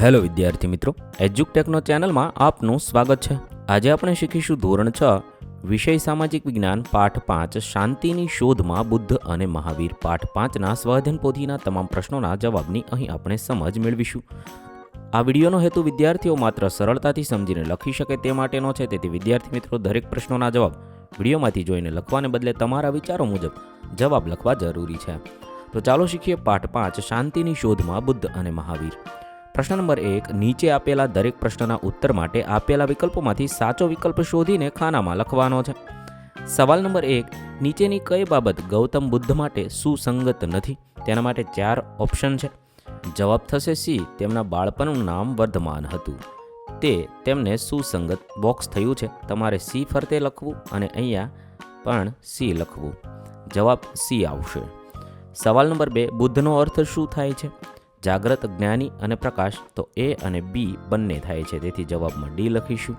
Hello વિદ્યાર્થી મિત્રો, એજ્યુકટેકનો ચેનલમાં આપનું સ્વાગત છે. આજે આપણે શીખીશું ધોરણ 6 વિષય સામાજિક વિજ્ઞાન પાઠ 5 શાંતિની શોધમાં બુદ્ધ અને મહાવીર પાઠ 5ના સ્વાધ્યાયન પોથીના તમામ પ્રશ્નોના જવાબની અહીં આપણે સમજ મેળવીશું. આ વિડીયોનો હેતુ વિદ્યાર્થીઓ માત્ર સરળતાથી સમજીને લખી શકે તે માટેનો છે, તેથી વિદ્યાર્થી મિત્રો દરેક પ્રશ્નોના જવાબ વિડીયોમાંથી જોઈને લખવાને બદલે તમારા વિચારો મુજબ જવાબ લખવા જરૂરી છે. તો ચાલો શીખીએ પાઠ 5 શાંતિની શોધમાં બુદ્ધ અને મહાવીર. પ્રશ્ન નંબર 1. નીચે આપેલા દરેક પ્રશ્નના ઉત્તર માટે આપેલા વિકલ્પોમાંથી સાચો વિકલ્પ શોધીને ખાનામાં લખવાનો છે. સવાલ નંબર 1. નીચેની કઈ બાબત ગૌતમ બુદ્ધ માટે સુસંગત નથી? તેના માટે 4 ઓપ્શન છે. જવાબ થશે સી. તેમના બાળપણનું નામ વર્ધમાન હતું, તે તેમને સુસંગત બોક્સ થયું છે. તમારે સી ફરતે લખવું અને અહીંયા પણ સી લખવું. જવાબ સી આવશે. સવાલ નંબર 2. બુદ્ધનો અર્થ શું થાય છે? જાગ્રત, જ્ઞાની અને પ્રકાશ. તો એ અને બી બંને થાય છે, તેથી જવાબમાં ડી લખીશું.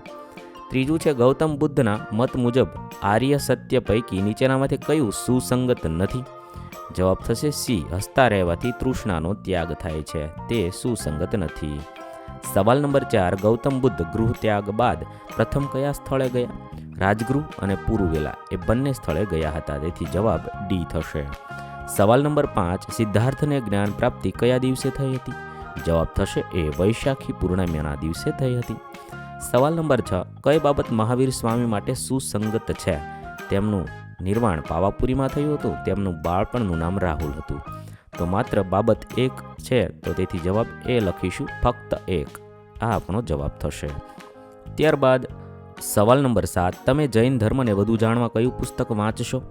ત્રીજું છે ગૌતમ બુદ્ધના મત મુજબ આર્ય સત્ય પૈકી નીચેનામાંથી કયું સુસંગત નથી? જવાબ થશે સી. હસતા રહેવાથી તૃષ્ણાનો ત્યાગ થાય છે, તે સુસંગત નથી. સવાલ નંબર 4. ગૌતમ બુદ્ધ ગૃહ ત્યાગ બાદ પ્રથમ કયા સ્થળે ગયા? રાજગૃહ અને પુરુવેલા એ બંને સ્થળે ગયા હતા, તેથી જવાબ ડી થશે. સવાલ નંબર 5. સિદ્ધાર્થને જ્ઞાન પ્રાપ્તિ કયા દિવસે થઈ હતી? જવાબ થશે એ. વૈશાખી પૂર્ણિમાના દિવસે થઈ હતી. સવાલ નંબર 6. કઈ બાબત મહાવીર સ્વામી માટે સુસંગત છે? તેમનું નિર્વાણ પાવાપુરીમાં થયું હતું, તેમનું બાળપણનું નામ રાહુલ હતું. તો માત્ર બાબત 1 છે, તો તેથી જવાબ એ લખીશું, ફક્ત 1. આ આપણો જવાબ થશે. ત્યારબાદ સવાલ નંબર 7. તમે જૈન ધર્મને વધુ જાણવા કયું પુસ્તક વાંચશો?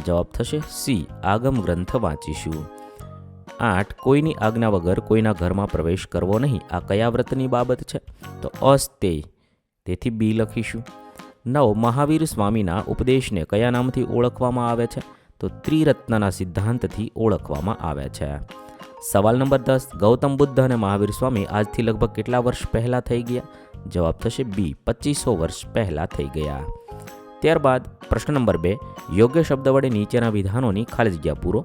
જવાબ થશે સી. આગમ ગ્રંથ વાંચીશું. 8. કોઈની આજ્ઞા વગર કોઈના ઘરમાં પ્રવેશ કરવો નહીં. આ કયા વ્રતની બાબત છે? તો અસ્તેય, તેથી બી લખીશું. 9. મહાવીર સ્વામીના ઉપદેશને કયા નામથી ઓળખવામાં આવે છે? તો ત્રિરત્નના સિદ્ધાંતથી ઓળખવામાં આવે છે. સવાલ નંબર 10. ગૌતમ બુદ્ધ અને મહાવીર સ્વામી આજથી લગભગ કેટલા વર્ષ પહેલાં થઈ ગયા? જવાબ થશે બી. 2500 વર્ષ પહેલાં થઈ ગયા. ત્યારબાદ પ્રશ્ન નંબર 2. યોગ્ય શબ્દ વડે નીચેના વિધાનોની ખાલી જગ્યા પૂરો.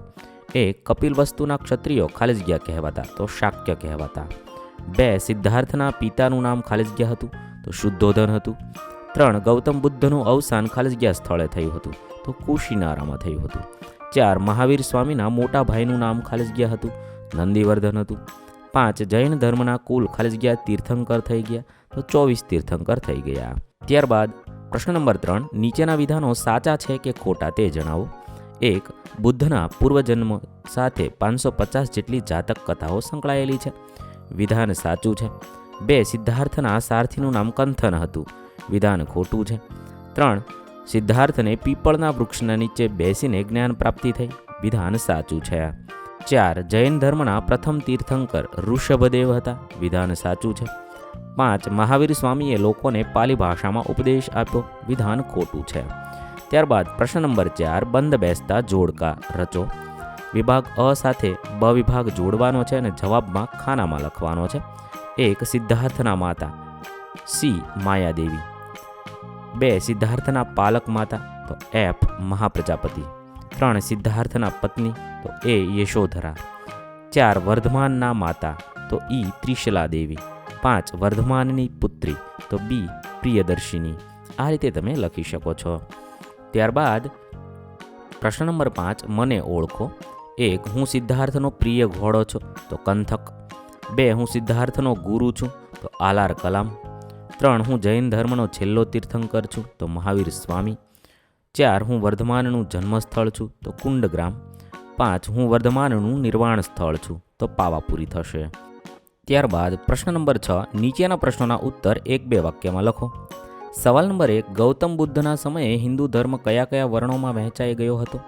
એ. કપિલ વસ્તુના ક્ષત્રિયો ખાલી જગ્યા કહેવાતા, તો શાક્ય કહેવાતા. 2. સિદ્ધાર્થના પિતાનું નામ ખાલી જગ્યા હતું, તો શુદ્ધોધન હતું. 3. ગૌતમ બુદ્ધનું અવસાન ખાલી જગ્યા સ્થળે થયું હતું, તો કુશીનારામાં થયું હતું. 4. મહાવીર સ્વામીના મોટા ભાઈનું નામ ખાલી જગ્યા હતું, નંદીવર્ધન હતું. 5. જૈન ધર્મના કુલ ખાલી જગ્યા તીર્થંકર થઈ ગયા, તો 24 તીર્થંકર થઈ ગયા. ત્યારબાદ પ્રશ્ન નંબર 3. નીચેના વિધાનો સાચા છે કે ખોટા તે જણાવો. 1. બુદ્ધના પૂર્વજન્મ સાથે 550 જેટલી જાતક કથાઓ સંકળાયેલી છે. વિધાન સાચું છે. 2. સિદ્ધાર્થના સારથીનું નામ કંથન હતું. વિધાન ખોટું છે. 3. સિદ્ધાર્થને પીપળના વૃક્ષના નીચે બેસીને જ્ઞાન પ્રાપ્તિ થઈ. વિધાન સાચું છે. 4. જૈન ધર્મના પ્રથમ તીર્થંકર ઋષભદેવ હતા. વિધાન સાચું છે. 5. મહાવીર સ્વામીએ લોકોને પાલી ભાષામાં ઉપદેશ આપ્યો. વિધાન ખોટું છે. ત્યારબાદ પ્રશ્ન નંબર 4. બંધ બેસતા જોડકા રચો. વિભાગ અ સાથે બ વિભાગ જોડવાનો છે અને જવાબમાં ખાનામાં લખવાનો છે. 1. સિદ્ધાર્થના માતા, સી. માયાદેવી. 2. સિદ્ધાર્થના પાલક માતા, તો એફ. મહાપ્રજાપતિ. 3. સિદ્ધાર્થના પત્ની, તો એ. યશોધરા. 4. વર્ધમાનના માતા, તો ઈ. ત્રિશલા દેવી. 5. વર્ધમાનની પુત્રી, તો બી. પ્રિયદર્શિની. આ રીતે તમે લખી શકો છો. ત્યારબાદ પ્રશ્ન નંબર 5. મને ઓળખો. 1. હું સિદ્ધાર્થનો પ્રિય ઘોડો છું, તો કંથક. 2. હું સિદ્ધાર્થનો ગુરુ છું, તો આલાર કલામ. 3. હું જૈન ધર્મનો છેલ્લો તીર્થંકર છું, તો મહાવીર સ્વામી. 4. હું વર્ધમાનનું જન્મસ્થળ છું, તો કુંડગ્રામ. 5. હું વર્ધમાનનું નિર્વાણ સ્થળ છું, તો પાવાપુરી થશે. ત્યારબાદ પ્રશ્ન નંબર 6. નીચેના પ્રશ્નોના ઉત્તર 1-2 વાક્યમાં લખો. સવાલ નંબર 1. ગૌતમ બુદ્ધના સમયે હિન્દુ ધર્મ કયા કયા વર્ણોમાં વહેંચાઈ ગયો હતો?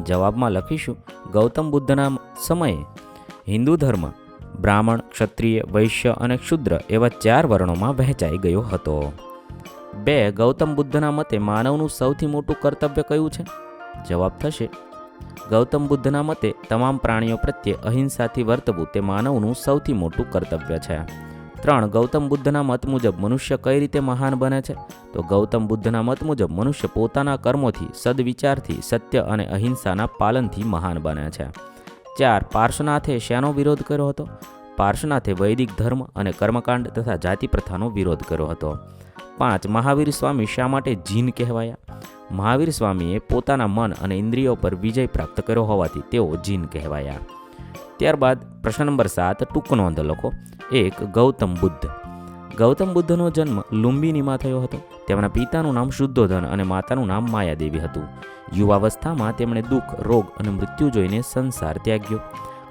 જવાબમાં લખીશું, ગૌતમ બુદ્ધના સમયે હિન્દુ ધર્મ બ્રાહ્મણ, ક્ષત્રિય, વૈશ્ય અને ક્ષુદ્ર એવા 4 વર્ણોમાં વહેંચાઈ ગયો હતો. 2. ગૌતમ બુદ્ધના મતે માનવનું સૌથી મોટું કર્તવ્ય કયું છે? જવાબ થશે, ગૌતમ બુદ્ધના મતે તમામ પ્રાણીઓ પ્રત્યે અહિંસાથી વર્તવું તે માનવનું સૌથી મોટું કર્તવ્ય છે. 3. ગૌતમ બુદ્ધના મત મુજબ મનુષ્ય કઈ રીતે મહાન બને છે? તો ગૌતમ બુદ્ધના મત મુજબ મનુષ્ય પોતાના કર્મોથી, સદવિચારથી, સત્ય અને અહિંસાના પાલનથી મહાન બને છે. 4. પાર્શ્વનાથે શેનો વિરોધ કર્યો હતો? પાર્શનાથે વૈદિક ધર્મ અને કર્મકાંડ તથા જાતિ પ્રથાનો વિરોધ કર્યો હતો. 5. મહાવીર સ્વામી શા માટે જીન કહેવાયા? મહાવીર સ્વામીએ પોતાના મન અને ઇન્દ્રિયો પર વિજય પ્રાપ્ત કર્યો હોવાથી તેઓ જીન કહેવાયા. ત્યારબાદ પ્રશ્ન નંબર 7 ટૂંક નોંધ લખો. 1. ગૌતમ બુદ્ધ. ગૌતમ બુદ્ધનો જન્મ લુંબિનીમાં થયો હતો. તેમના પિતાનું નામ શુદ્ધોધન અને માતાનું નામ માયાદેવી હતું. યુવાવસ્થામાં તેમણે દુઃખ, રોગ અને મૃત્યુ જોઈને સંસાર ત્યાગ્યો.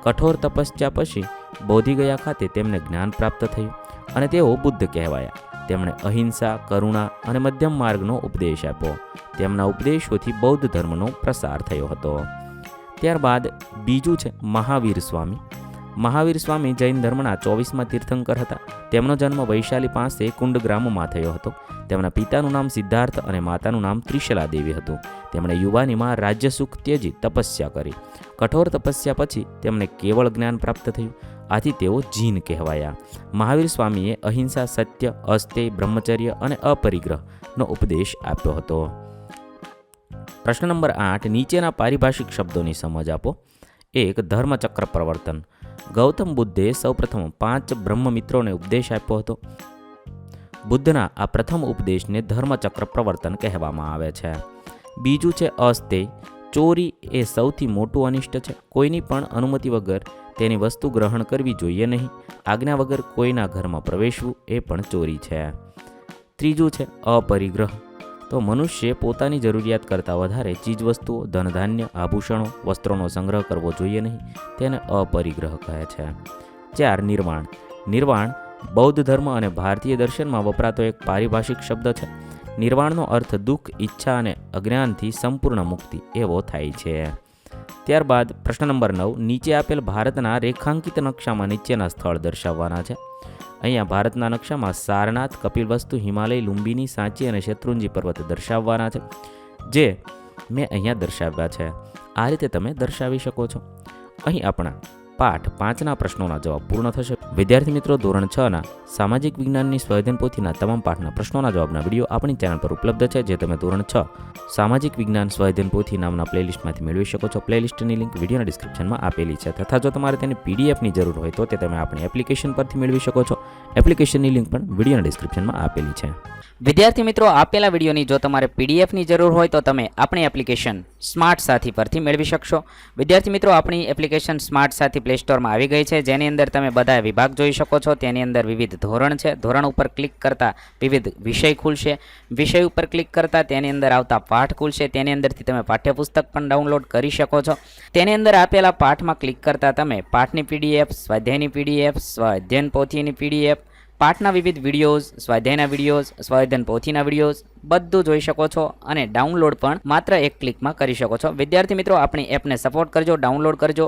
કઠોર તપસ્યા પછી બોધિગયા ખાતે તેમને જ્ઞાન પ્રાપ્ત થયું અને તેઓ બુદ્ધ કહેવાયા. તેમણે અહિંસા, કરુણા અને મધ્યમ માર્ગનો ઉપદેશ આપ્યો. તેમના ઉપદેશોથી બૌદ્ધ ધર્મનો પ્રસાર થયો હતો. ત્યારબાદ બીજું છે મહાવીર સ્વામી. મહાવીર સ્વામી જૈન ધર્મના 24મા તીર્થંકર હતા. તેમનો જન્મ વૈશાલી પાસે કુંડગ્રામમાં થયો હતો. તેમના પિતાનું નામ સિદ્ધાર્થ અને માતાનું નામ ત્રિશલા દેવી હતું. તેમણે યુવાનીમાં રાજ્ય સુખ ત્યજી તપસ્યા કરી. કઠોર તપસ્યા પછી તેમને કેવળ જ્ઞાન પ્રાપ્ત થયું. આથી તેઓ જીન કહેવાયા. મહાવીર સ્વામીએ અહિંસા, સત્ય, અસ્તેય, બ્રહ્મચર્ય અને અપરિગ્રહનો ઉપદેશ આપ્યો હતો. પ્રશ્ન નંબર 8 નીચેના પારિભાષિક શબ્દોની સમજ આપો. 1. ધર્મચક્ર પ્રવર્તન. ગૌતમ બુદ્ધે સૌપ્રથમ 5 બ્રહ્મમિત્રોને ઉપદેશ આપ્યો હતો. બુદ્ધના આ પ્રથમ ઉપદેશને ધર્મચક્ર પ્રવર્તન કહેવામાં આવે છે. બીજું છે અસ્તેય. ચોરી એ સૌથી મોટું અનિષ્ટ છે. કોઈની પણ અનુમતિ વગર તેની વસ્તુ ગ્રહણ કરવી જોઈએ નહીં. આજ્ઞા વગર કોઈના ઘરમાં પ્રવેશવું એ પણ ચોરી છે. ત્રીજું છે અપરિગ્રહ. તો મનુષ્ય પોતાની જરૂરિયાત કરતાં વધારે ચીજવસ્તુઓ, ધનધાન્ય, આભૂષણો, વસ્ત્રોનો સંગ્રહ કરવો જોઈએ નહીં. તેને અપરિગ્રહ કહે છે. 4. નિર્વાણ. નિર્વાણ બૌદ્ધ ધર્મ અને ભારતીય દર્શનમાં વપરાતો એક પારિભાષિક શબ્દ છે. નિર્વાણનો અર્થ દુઃખ, ઈચ્છા અને અજ્ઞાનથી સંપૂર્ણ મુક્તિ એવો થાય છે. ત્યારબાદ પ્રશ્ન નંબર 9 નીચે આપેલ ભારતના રેખાંકિત નકશામાં નીચેના સ્થળ દર્શાવવાના છે. અહીંયા ભારતના નકશામાં સારનાથ, કપિલવસ્તુ, હિમાલય, લુંબિની, સાંચી અને શેત્રુંજી પર્વત દર્શાવવાના છે, જે મેં અહીંયા દર્શાવ્યા છે. આ રીતે તમે દર્શાવી શકો છો. અહીં આપણા પાઠ 5ના પ્રશ્નોના જવાબ પૂર્ણ થશે. વિદ્યાર્થી મિત્રો, ધોરણ 6ના સામાજિક વિજ્ઞાનની સ્વાધ્યાયન પોથીના તમામ પાઠના પ્રશ્નોના જવાબના વિડીયો આપણી ચેનલ પર ઉપલબ્ધ છે, જે તમે ધોરણ 6 સામાજિક વિજ્ઞાન સ્વાધ્યાયન પોથી નામના પ્લેલિસ્ટમાંથી મેળવી શકો છો. પ્લેલિસ્ટની લિંક વિડીયોના ડિસ્ક્રિપ્શનમાં આપેલી છે. તથા જો તમારે તેની પીડીએફની જરૂર હોય તો તે તમે આપણી એપ્લિકેશન પરથી મેળવી શકો છો. એપ્લિકેશનની લિંક પણ વિડીયોના ડિસ્ક્રિપ્શનમાં આપેલી છે. વિદ્યાર્થી મિત્રો, આપેલા વિડીયોની જો તમારે પીડીએફની જરૂર હોય તો તમે આપણી એપ્લિકેશન સ્માર્ટ સાથી પરથી મેળવી શકશો. વિદ્યાર્થી મિત્રો, આપણી એપ્લિકેશન સ્માર્ટ સાથી પ્લે સ્ટોરમાં આવી ગઈ છે, જેની અંદર તમે બધા વિભાગ જોઈ શકો છો. તેની અંદર વિવિધ ધોરણ છે. ધોરણ ઉપર ક્લિક કરતાં વિવિધ વિષય ખુલશે. વિષય ઉપર ક્લિક કરતાં તેની અંદર આવતા પાઠ ખુલશે. તેની અંદરથી તમે પાઠ્યપુસ્તક પણ ડાઉનલોડ કરી શકો છો. તેની અંદર આપેલા પાઠમાં ક્લિક કરતાં તમે પાઠની પીડીએફ, સ્વાધ્યાયની પીડીએફ, સ્વાધ્યાયન પોથીની પીડીએફ, પાઠના વિવિધ વિડીયોઝ, સ્વાધ્યાયના વિડીયોઝ, સ્વાધ્યાયન પોથીના વિડીયોઝ બધું જોઈ શકો છો અને ડાઉનલોડ પણ માત્ર એક ક્લિકમાં કરી શકો છો. વિદ્યાર્થી મિત્રો, આપણી એપને સપોર્ટ કરજો, ડાઉનલોડ કરજો